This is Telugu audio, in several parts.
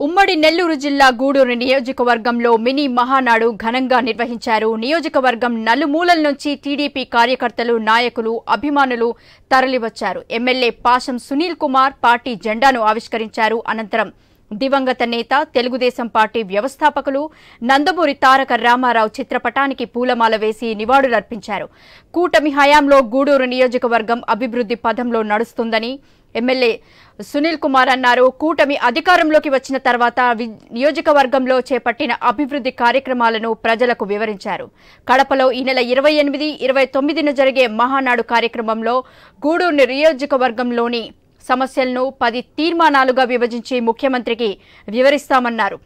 ఉమ్మడి నెల్లూరు జిల్లా గూడూరు నియోజకవర్గంలో మినీ మహానాడు ఘనంగా నిర్వహించారు. నియోజకవర్గం నలుమూలల నుంచి టీడీపీ కార్యకర్తలు, నాయకులు, అభిమానులు తరలివచ్చారు. ఎమ్మెల్యే పాశం సునీల్ కుమార్ పార్టీ జెండాను ఆవిష్కరించారు. అనంతరం దివంగత నేత, తెలుగుదేశం పార్టీ వ్యవస్థాపకులు నందమూరి తారక రామారావు చిత్రపటానికి పూలమాల వేసి నివాళులర్పించారు. కూటమి హయాంలో గూడూరు నియోజకవర్గం అభివృద్ధి పథంలో నడుస్తుందని ఎమ్మెల్యే సునీల్ కుమార్ అన్నారు. కూటమి అధికారంలోకి వచ్చిన తర్వాత నియోజకవర్గంలో చేపట్టిన అభివృద్ధి కార్యక్రమాలను ప్రజలకు వివరించారు. కడపలో ఈ నెల 28, 29న జరిగే మహానాడు కార్యక్రమంలో గూడూరు నియోజకవర్గంలోని సమస్యలను 10 తీర్మానాలుగా విభజించి ముఖ్యమంత్రికి వివరిస్తామన్నారు.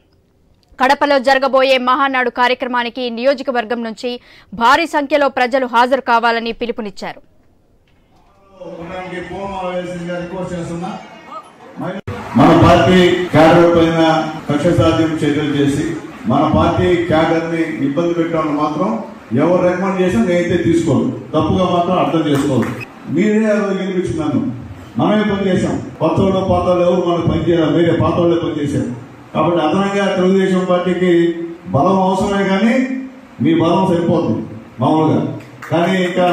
కడపలో జరగబోయే మహానాడు కార్యక్రమానికి నియోజకవర్గం నుంచి భారీ సంఖ్యలో ప్రజలు హాజరు కావాలని పిలుపునిచ్చారు. మన పార్టీ క్యాడర్ పైన కక్ష సాధ్యం చర్యలు చేసి మన పార్టీ క్యాడర్ ని ఇబ్బంది పెట్టడం మాత్రం ఎవరు రికమెండ్ చేసినా నేనైతే తీసుకోను, తప్పుగా మాత్రం అర్థం చేసుకోదు. మీరే గెలిపించున్నాను, మనమే పనిచేసాం. కొత్త వాళ్ళు పాత వాళ్ళు ఎవరు మనకు పనిచేయాలి, మీరే పాత వాళ్ళే పనిచేశారు. కాబట్టి అదనంగా తెలుగుదేశం పార్టీకి బలం అవసరమే, కానీ మీ బలం సరిపోతుంది మామూలుగా. కానీ ఇంకా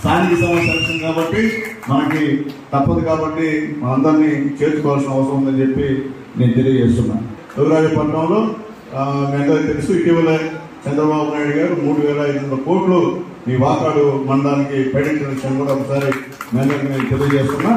స్థానిక సమస్య కాబట్టి మనకి తప్పదు, కాబట్టి మనందరినీ చేర్చుకోవాల్సిన అవసరం ఉందని చెప్పి నేను తెలియజేస్తున్నాను. దుర్గాజపట్నంలో మీ అందరికీ తెలుసు, ఇటీవల చంద్రబాబు నాయుడు గారు 3,500 కోట్లు మీ వాకాడు మండలానికి పర్యటించిన విషయం కూడా ఒకసారి మీ అందరికీ నేను తెలియజేస్తున్నా.